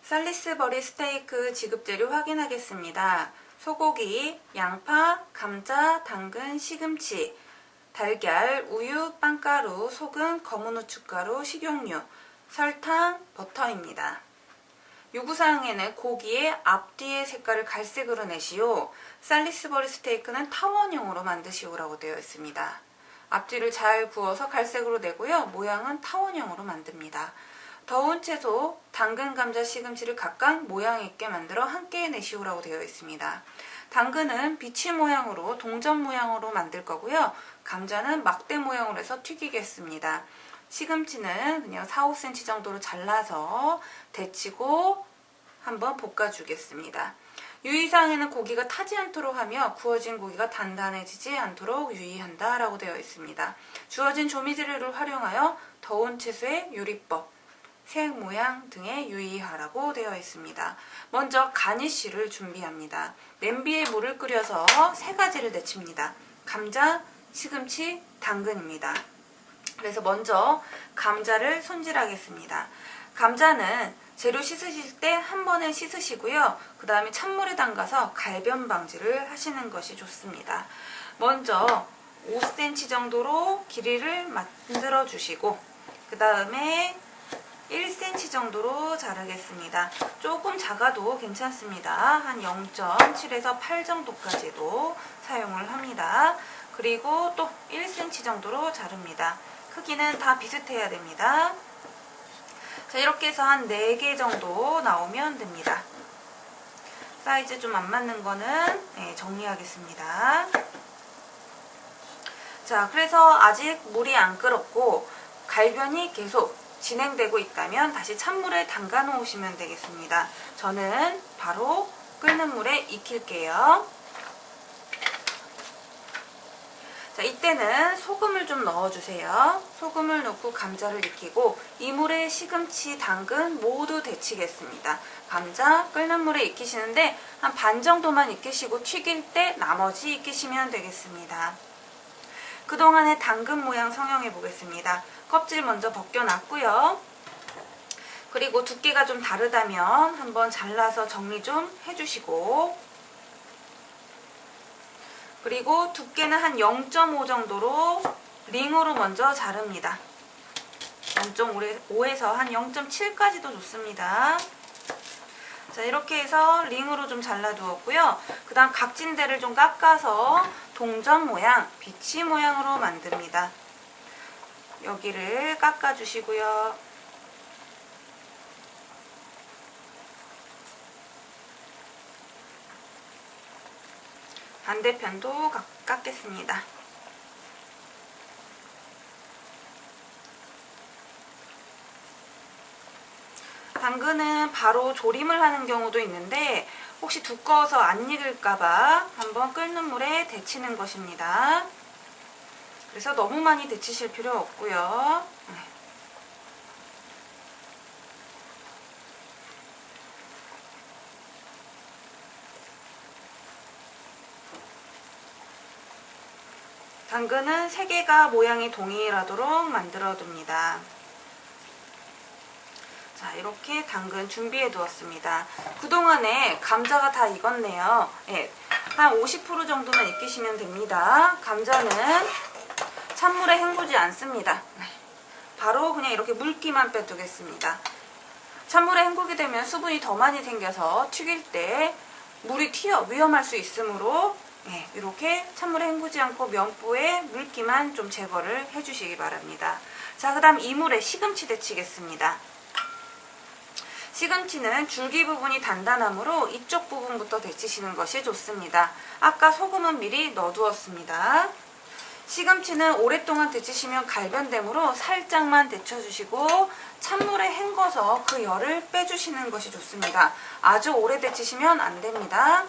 살리스버리 스테이크 지급재료 확인하겠습니다. 소고기, 양파, 감자, 당근, 시금치, 달걀, 우유, 빵가루, 소금, 검은 후춧가루, 식용유, 설탕, 버터입니다. 요구사항에는 고기의 앞뒤의 색깔을 갈색으로 내시오. 살리스버리 스테이크는 타원형으로 만드시오라고 되어 있습니다. 앞뒤를 잘 구워서 갈색으로 내고요. 모양은 타원형으로 만듭니다. 더운 채소, 당근, 감자, 시금치를 각각 모양 있게 만들어 함께 내시오라고 되어 있습니다. 당근은 비치 모양으로 동전 모양으로 만들 거고요. 감자는 막대 모양으로 해서 튀기겠습니다. 시금치는 그냥 4, 5cm 정도로 잘라서 데치고 한번 볶아주겠습니다. 유의사항에는 고기가 타지 않도록 하며 구워진 고기가 단단해지지 않도록 유의한다 라고 되어 있습니다. 주어진 조미재료를 활용하여 더운 채소의 요리법, 색, 모양 등에 유의하라고 되어 있습니다. 먼저 가니쉬를 준비합니다. 냄비에 물을 끓여서 3가지를 데칩니다. 감자, 시금치, 당근입니다. 그래서 먼저 감자를 손질하겠습니다. 감자는 재료 씻으실 때 한 번에 씻으시고요. 그 다음에 찬물에 담가서 갈변 방지를 하시는 것이 좋습니다. 먼저 5cm 정도로 길이를 만들어 주시고 그 다음에 1cm 정도로 자르겠습니다. 조금 작아도 괜찮습니다. 한 0.7에서 8 정도까지도 사용을 합니다. 그리고 또 1cm 정도로 자릅니다. 크기는 다 비슷해야 됩니다. 자, 이렇게 해서 한 4개 정도 나오면 됩니다. 사이즈 좀 안 맞는 거는 정리하겠습니다. 자, 그래서 아직 물이 안 끓었고 갈변이 계속 진행되고 있다면 다시 찬물에 담가 놓으시면 되겠습니다. 저는 바로 끓는 물에 익힐게요. 자, 이때는 소금을 좀 넣어주세요. 소금을 넣고 감자를 익히고 이 물에 시금치, 당근 모두 데치겠습니다. 감자 끓는 물에 익히시는데 한 반 정도만 익히시고 튀길 때 나머지 익히시면 되겠습니다. 그동안에 당근 모양 성형해 보겠습니다. 껍질 먼저 벗겨놨고요. 그리고 두께가 좀 다르다면 한번 잘라서 정리 좀 해주시고 그리고 두께는 한 0.5 정도로 링으로 먼저 자릅니다. 0.5에서 한 0.7까지도 좋습니다. 자, 이렇게 해서 링으로 좀 잘라두었고요. 그 다음 각진대를 좀 깎아서 동전 모양, 비치 모양으로 만듭니다. 여기를 깎아주시고요. 반대편도 깎겠습니다. 당근은 바로 조림을 하는 경우도 있는데 혹시 두꺼워서 안 익을까봐 한번 끓는 물에 데치는 것입니다. 그래서 너무 많이 데치실 필요 없고요. 당근은 3개가 모양이 동일하도록 만들어 둡니다. 자, 이렇게 당근 준비해 두었습니다. 그동안에 감자가 다 익었네요. 한 50% 정도만 익히시면 됩니다. 감자는 찬물에 헹구지 않습니다. 바로 그냥 이렇게 물기만 빼두겠습니다. 찬물에 헹구게 되면 수분이 더 많이 생겨서 튀길 때 물이 튀어 위험할 수 있으므로 이렇게 찬물에 헹구지 않고 면보에 물기만 좀 제거를 해주시기 바랍니다. 자, 그 다음 이 물에 시금치 데치겠습니다. 시금치는 줄기 부분이 단단하므로 이쪽 부분부터 데치시는 것이 좋습니다. 아까 소금은 미리 넣어두었습니다. 시금치는 오랫동안 데치시면 갈변되므로 살짝만 데쳐주시고 찬물에 헹궈서 그 열을 빼주시는 것이 좋습니다. 아주 오래 데치시면 안 됩니다.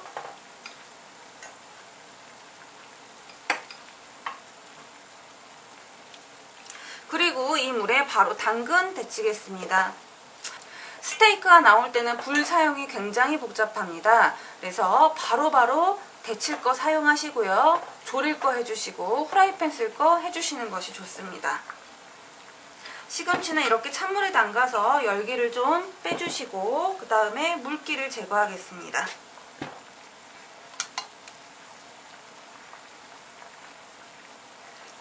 그리고 이 물에 바로 당근 데치겠습니다. 스테이크가 나올 때는 불 사용이 굉장히 복잡합니다. 그래서 바로바로 데칠 거 사용하시고요. 조릴 거 해주시고 후라이팬 쓸 거 해주시는 것이 좋습니다. 시금치는 이렇게 찬물에 담가서 열기를 좀 빼주시고 그 다음에 물기를 제거하겠습니다.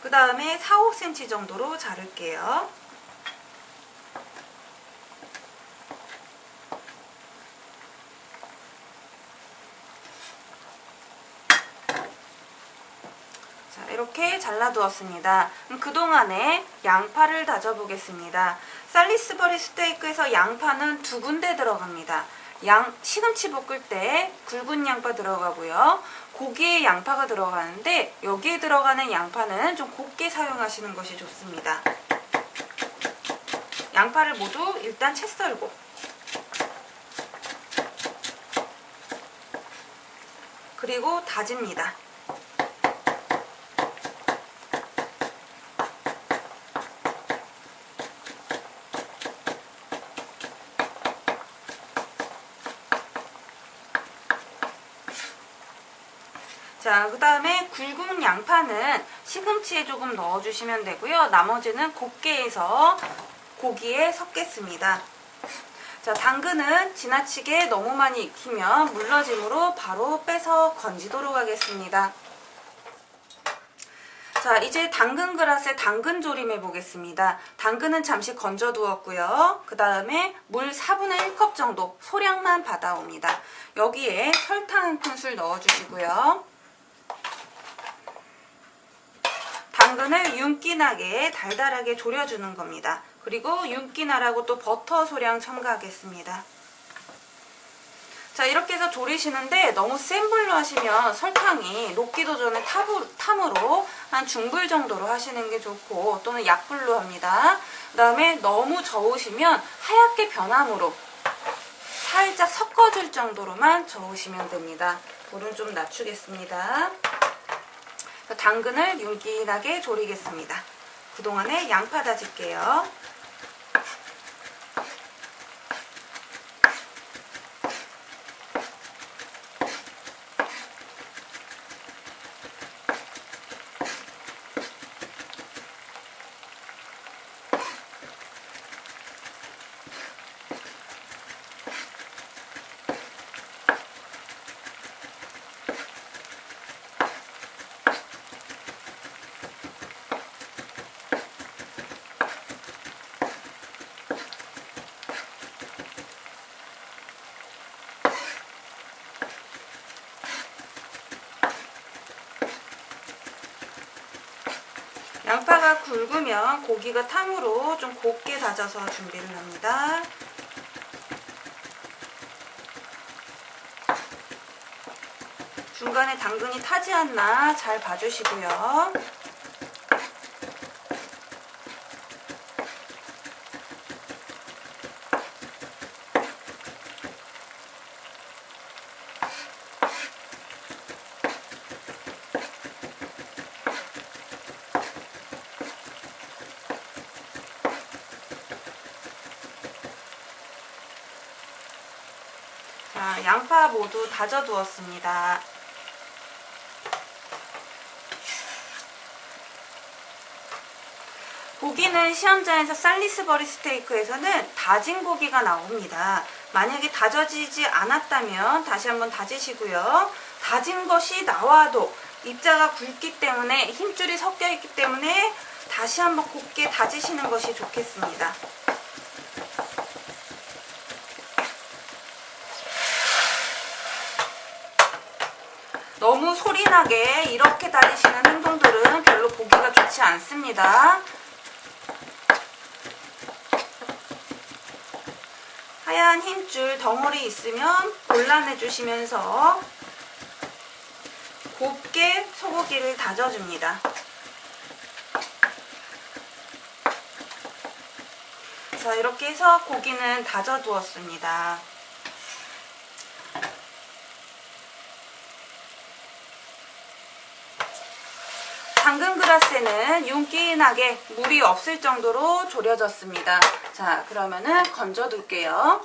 그 다음에 4-5cm 정도로 자를게요. 자, 이렇게 잘라두었습니다. 그동안에 양파를 다져보겠습니다. 살리스버리 스테이크에서 양파는 2군데 들어갑니다. 시금치 볶을 때 굵은 양파 들어가고요. 고기에 양파가 들어가는데 여기에 들어가는 양파는 좀 곱게 사용하시는 것이 좋습니다. 양파를 모두 일단 채 썰고 그리고 다집니다. 자, 그 다음에 굵은 양파는 시금치에 조금 넣어주시면 되고요. 나머지는 곱게 해서 고기에 섞겠습니다. 자, 당근은 지나치게 너무 많이 익히면 물러짐으로 바로 빼서 건지도록 하겠습니다. 자, 이제 당근 그릇에 당근 조림해 보겠습니다. 당근은 잠시 건져 두었고요. 그 다음에 물 4분의 1컵 정도 소량만 받아옵니다. 여기에 설탕 한 큰술 넣어주시고요. 당근을 윤기나게 달달하게 졸여주는 겁니다. 그리고 윤기나라고 또 버터 소량 첨가하겠습니다. 자, 이렇게 해서 졸이시는데 너무 센 불로 하시면 설탕이 녹기도 전에 탐으로 한 중불 정도로 하시는 게 좋고 또는 약불로 합니다. 그 다음에 너무 저으시면 하얗게 변함으로 살짝 섞어줄 정도로만 저으시면 됩니다. 불은 좀 낮추겠습니다. 당근을 윤기나게 졸이겠습니다. 그동안에 양파 다질게요. 양파가 굵으면 고기가 탕으로 좀 곱게 다져서 준비를 합니다. 중간에 당근이 타지 않나 잘 봐주시고요. 자, 양파 모두 다져 두었습니다. 고기는 시험장에서 살리스버리 스테이크에서는 다진 고기가 나옵니다. 만약에 다져지지 않았다면 다시 한번 다지시고요. 다진 것이 나와도 입자가 굵기 때문에 힘줄이 섞여 있기 때문에 다시 한번 곱게 다지시는 것이 좋겠습니다. 너무 소리나게 이렇게 다지시는 행동들은 별로 보기가 좋지 않습니다. 하얀 힘줄 덩어리 있으면 골라내 주시면서 곱게 소고기를 다져줍니다. 자, 이렇게 해서 고기는 다져 두었습니다. 당근 그라스는 윤기나게 물이 없을 정도로 졸여졌습니다. 자, 그러면은 건져 둘게요.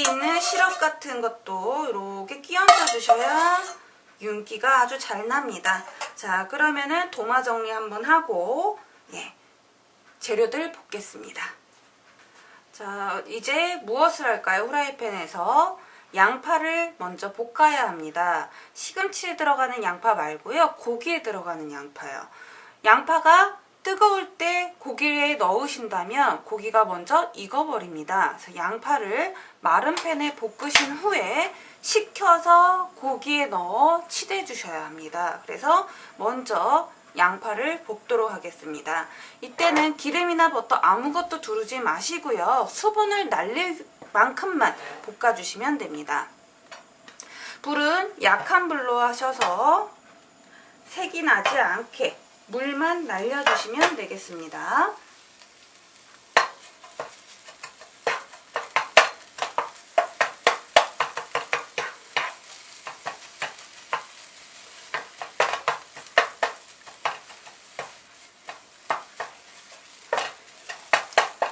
여기 있는 시럽 같은 것도 이렇게 끼얹어 주셔야 윤기가 아주 잘 납니다. 자, 그러면은 도마 정리 한번 하고 재료들 볶겠습니다. 자, 이제 무엇을 할까요? 후라이팬에서 양파를 먼저 볶아야 합니다. 시금치에 들어가는 양파 말고요. 고기에 들어가는 양파요. 양파가 뜨거울 때 고기에 넣으신다면 고기가 먼저 익어버립니다. 그래서 양파를 마른 팬에 볶으신 후에 식혀서 고기에 넣어 치대 주셔야 합니다. 그래서 먼저 양파를 볶도록 하겠습니다. 이때는 기름이나 버터 아무것도 두르지 마시고요. 수분을 날릴 만큼만 볶아주시면 됩니다. 불은 약한 불로 하셔서 색이 나지 않게 물만 날려주시면 되겠습니다.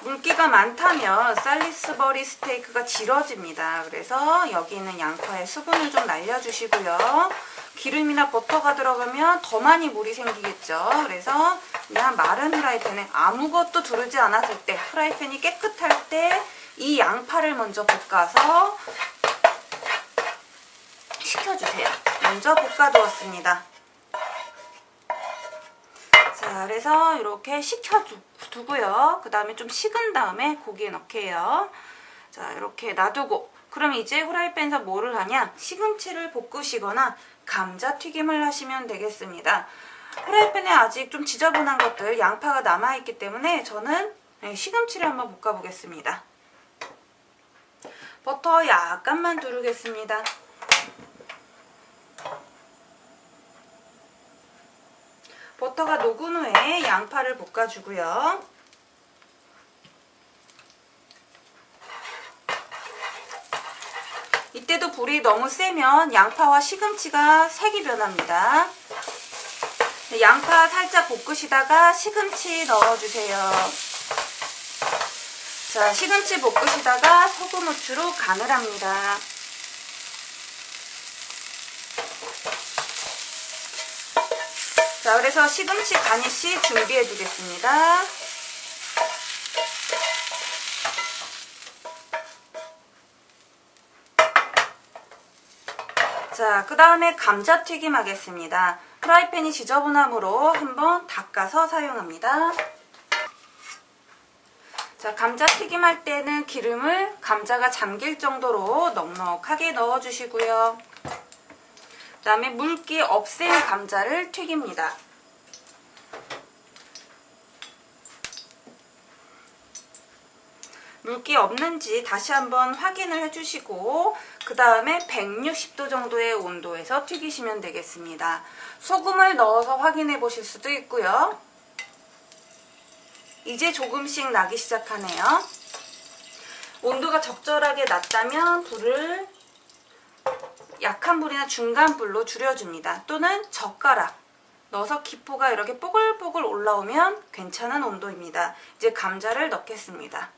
물기가 많다면 살리스버리 스테이크가 질어집니다. 그래서 여기 있는 양파에 수분을 좀 날려주시고요. 기름이나 버터가 들어가면 더 많이 물이 생기겠죠. 그래서 그냥 마른 후라이팬에 아무것도 두르지 않았을 때, 후라이팬이 깨끗할 때 이 양파를 먼저 볶아서 식혀주세요. 먼저 볶아두었습니다. 자, 그래서 이렇게 식혀두고요. 그 다음에 좀 식은 다음에 고기에 넣게요. 자, 이렇게 놔두고, 그럼 이제 후라이팬에서 뭐를 하냐? 시금치를 볶으시거나 감자튀김을 하시면 되겠습니다. 후라이팬에 아직 좀 지저분한 것들, 양파가 남아있기 때문에 저는 시금치를 한번 볶아보겠습니다. 버터 약간만 두르겠습니다. 버터가 녹은 후에 양파를 볶아주고요. 이때도 불이 너무 세면 양파와 시금치가 색이 변합니다. 양파 살짝 볶으시다가 시금치 넣어주세요. 자, 시금치 볶으시다가 소금, 후추로 간을 합니다. 자, 그래서 시금치 가니쉬 준비해 두겠습니다. 자, 그 다음에 감자튀김 하겠습니다. 프라이팬이 지저분하므로 한번 닦아서 사용합니다. 자, 감자튀김 할 때는 기름을 감자가 잠길 정도로 넉넉하게 넣어주시고요. 그 다음에 물기 없앤 감자를 튀깁니다. 물기 없는지 다시 한번 확인을 해주시고 그 다음에 160도 정도의 온도에서 튀기시면 되겠습니다. 소금을 넣어서 확인해 보실 수도 있고요. 이제 조금씩 나기 시작하네요. 온도가 적절하게 낮다면 불을 약한 불이나 중간 불로 줄여줍니다. 또는 젓가락 넣어서 기포가 이렇게 뽀글뽀글 올라오면 괜찮은 온도입니다. 이제 감자를 넣겠습니다.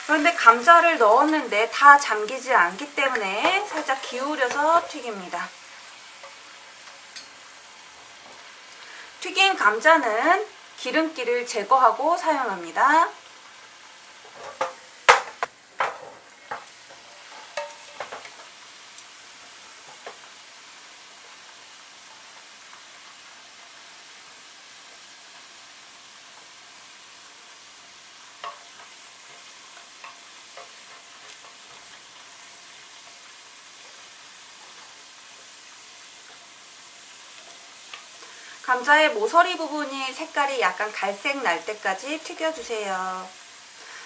그런데 감자를 넣었는데 다 잠기지 않기 때문에 살짝 기울여서 튀깁니다. 튀긴 감자는 기름기를 제거하고 사용합니다. 감자의 모서리 부분이 색깔이 약간 갈색 날 때까지 튀겨주세요.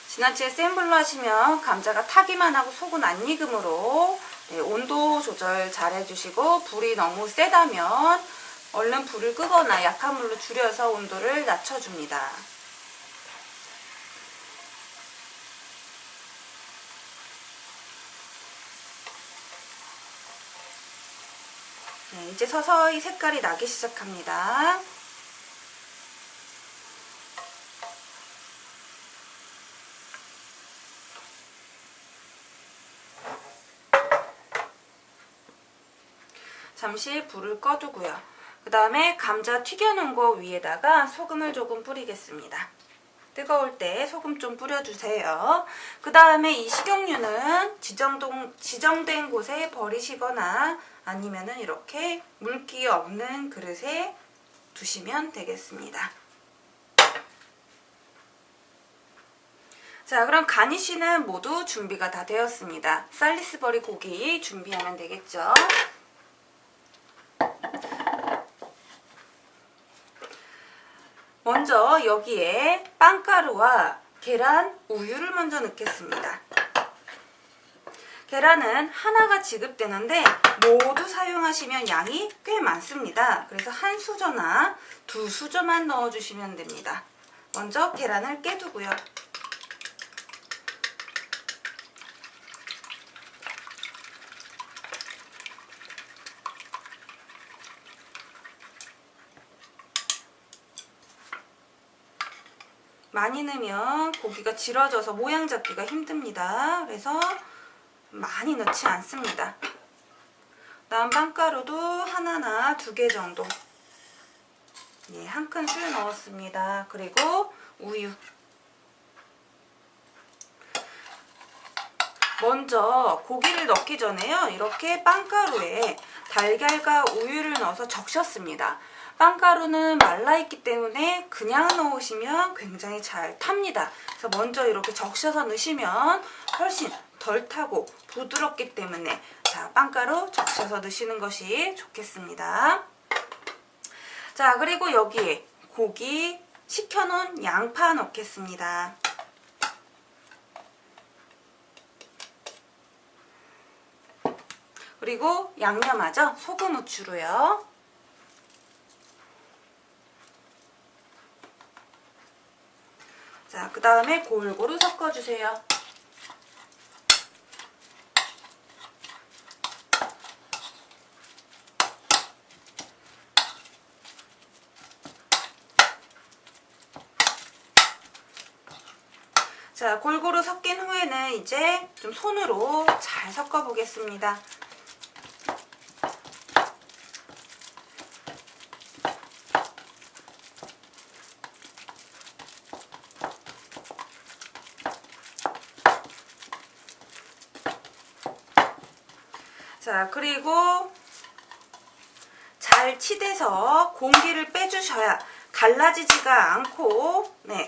지나치게 센 불로 하시면 감자가 타기만 하고 속은 안 익으므로 온도 조절 잘 해주시고, 불이 너무 세다면 얼른 불을 끄거나 약한 불로 줄여서 온도를 낮춰줍니다. 네, 이제 서서히 색깔이 나기 시작합니다. 잠시 불을 꺼두고요. 그 다음에 감자 튀겨놓은 거 위에다가 소금을 조금 뿌리겠습니다. 뜨거울 때 소금 좀 뿌려주세요. 그 다음에 이 식용유는 지정된 곳에 버리시거나 아니면은 이렇게 물기 없는 그릇에 두시면 되겠습니다. 자, 그럼 가니쉬는 모두 준비가 다 되었습니다. 살리스버리 고기 준비하면 되겠죠. 먼저 여기에 빵가루와 계란, 우유를 먼저 넣겠습니다. 계란은 하나가 지급되는데 모두 사용하시면 양이 꽤 많습니다. 그래서 한 수저나 두 수저만 넣어주시면 됩니다. 먼저 계란을 깨두고요. 많이 넣으면 고기가 질어져서 모양 잡기가 힘듭니다. 그래서 많이 넣지 않습니다. 다음 빵가루도 하나나 두 개 정도, 예, 한 큰술 넣었습니다. 그리고 우유. 먼저 고기를 넣기 전에요, 이렇게 빵가루에 달걀과 우유를 넣어서 적셨습니다. 빵가루는 말라있기 때문에 그냥 넣으시면 굉장히 잘 탑니다. 그래서 먼저 이렇게 적셔서 넣으시면 훨씬 덜 타고 부드럽기 때문에, 자, 빵가루 적셔서 넣으시는 것이 좋겠습니다. 자, 그리고 여기에 고기 식혀놓은 양파 넣겠습니다. 그리고 양념하죠? 소금, 후추로요. 자, 그 다음에 골고루 섞어주세요. 자, 골고루 섞인 후에는 이제 좀 손으로 잘 섞어 보겠습니다. 자, 그리고 잘 치대서 공기를 빼주셔야 갈라지지가 않고, 네,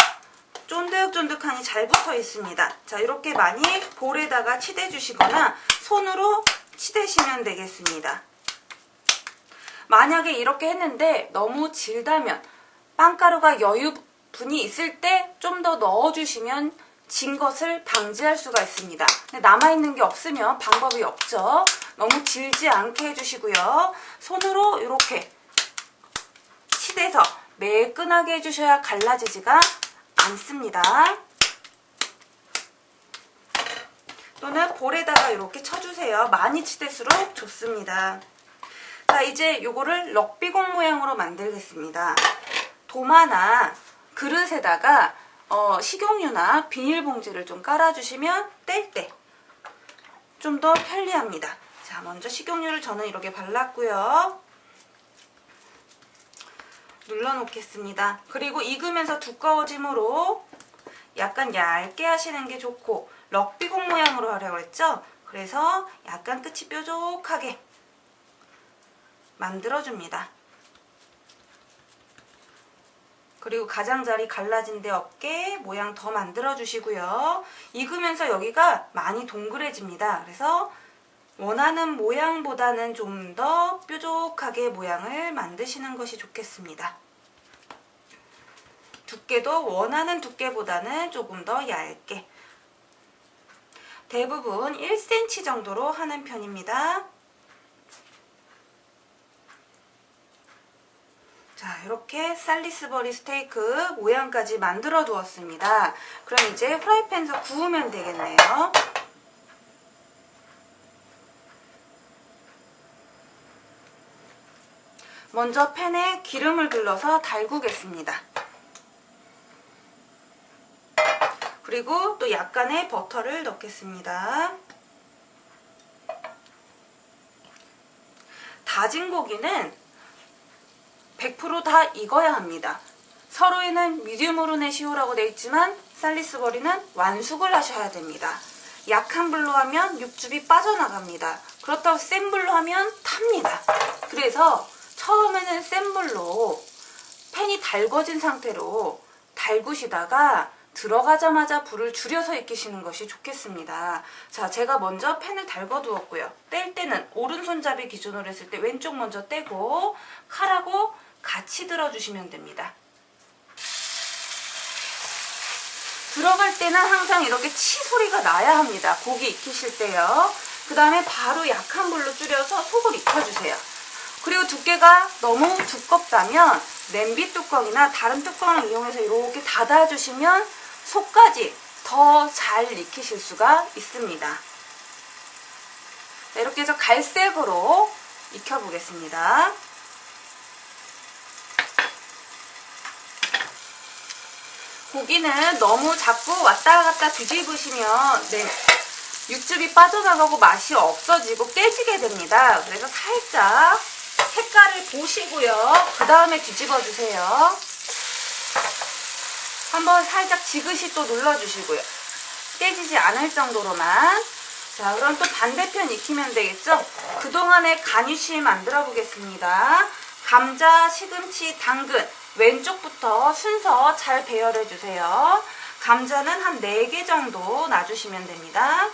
쫀득쫀득하니 잘 붙어 있습니다. 자, 이렇게 많이 볼에다가 치대 주시거나 손으로 치대시면 되겠습니다. 만약에 이렇게 했는데 너무 질다면 빵가루가 여유분이 있을 때 좀 더 넣어주시면 진 것을 방지할 수가 있습니다. 근데 남아있는 게 없으면 방법이 없죠. 너무 질지 않게 해주시고요. 손으로 이렇게 치대서 매끈하게 해주셔야 갈라지지가 않습니다. 또는 볼에다가 이렇게 쳐주세요. 많이 치댈수록 좋습니다. 자, 이제 요거를 럭비공 모양으로 만들겠습니다. 도마나 그릇에다가 식용유나 비닐봉지를 좀 깔아주시면 뗄 때 좀 더 편리합니다. 자, 먼저 식용유를 저는 이렇게 발랐고요. 눌러놓겠습니다. 그리고 익으면서 두꺼워지므로 약간 얇게 하시는 게 좋고, 럭비공 모양으로 하려고 했죠? 그래서 약간 끝이 뾰족하게 만들어줍니다. 그리고 가장자리 갈라진 데 없게 모양 더 만들어주시고요. 익으면서 여기가 많이 동그래집니다. 그래서 원하는 모양보다는 좀 더 뾰족하게 모양을 만드시는 것이 좋겠습니다. 두께도 원하는 두께보다는 조금 더 얇게, 대부분 1cm 정도로 하는 편입니다. 자, 이렇게 살리스버리 스테이크 모양까지 만들어 두었습니다. 그럼 이제 프라이팬에서 구우면 되겠네요. 먼저 팬에 기름을 둘러서 달구겠습니다. 그리고 또 약간의 버터를 넣겠습니다. 다진 고기는 100% 다 익어야 합니다. 서로에는 미디움으로 내시오라고 되어 있지만 살리스버리는 완숙을 하셔야 됩니다. 약한 불로 하면 육즙이 빠져나갑니다. 그렇다고 센 불로 하면 탑니다. 그래서 처음에는 센 불로 팬이 달궈진 상태로 달구시다가 들어가자마자 불을 줄여서 익히시는 것이 좋겠습니다. 자, 제가 먼저 팬을 달궈 두었고요. 뗄 때는 오른손잡이 기준으로 했을 때 왼쪽 먼저 떼고 칼하고 같이 들어주시면 됩니다. 들어갈 때는 항상 이렇게 치 소리가 나야 합니다. 고기 익히실 때요. 그 다음에 바로 약한 불로 줄여서 속을 익혀주세요. 그리고 두께가 너무 두껍다면 냄비 뚜껑이나 다른 뚜껑을 이용해서 이렇게 닫아주시면 속까지 더 잘 익히실 수가 있습니다. 자, 이렇게 해서 갈색으로 익혀보겠습니다. 고기는 너무 자꾸 왔다 갔다 뒤집으시면 육즙이 빠져나가고 맛이 없어지고 깨지게 됩니다. 그래서 살짝 색깔을 보시고요. 그 다음에 뒤집어 주세요. 한번 살짝 지그시 또 눌러주시고요. 깨지지 않을 정도로만. 자, 그럼 또 반대편 익히면 되겠죠? 그동안에 간이쉬 만들어 보겠습니다. 감자, 시금치, 당근 왼쪽부터 순서 잘 배열해 주세요. 감자는 한 4개 정도 놔주시면 됩니다.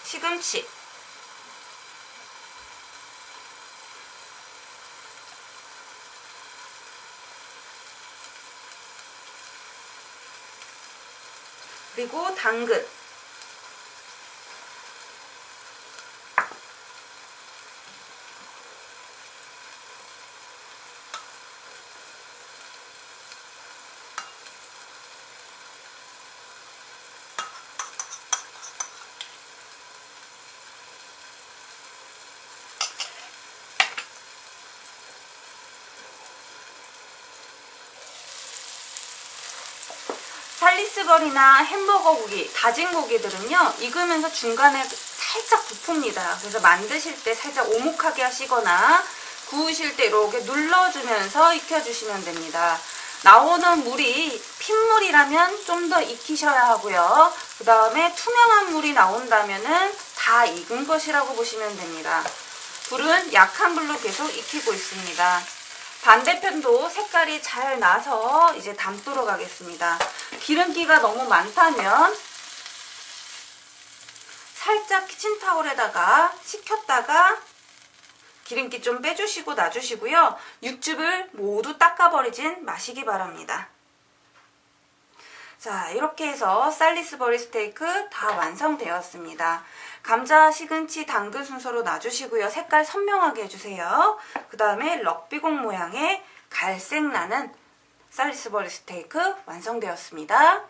시금치 그리고 당근 살리스버리나 햄버거 고기, 다진 고기들은요 익으면서 중간에 살짝 부풉니다. 그래서 만드실 때 살짝 오목하게 하시거나 구우실 때 이렇게 눌러주면서 익혀주시면 됩니다. 나오는 물이 핏물이라면 좀 더 익히셔야 하고요. 그 다음에 투명한 물이 나온다면은 다 익은 것이라고 보시면 됩니다. 불은 약한 불로 계속 익히고 있습니다. 반대편도 색깔이 잘 나서 이제 담도록 하겠습니다. 기름기가 너무 많다면 살짝 키친타올에다가 식혔다가 기름기 좀 빼주시고 놔주시고요. 육즙을 모두 닦아버리진 마시기 바랍니다. 자, 이렇게 해서 살리스버리 스테이크 다 완성되었습니다. 감자, 시금치, 당근 순서로 놔주시고요. 색깔 선명하게 해주세요. 그 다음에 럭비공 모양의 갈색 나는 살리스버리 스테이크 완성되었습니다.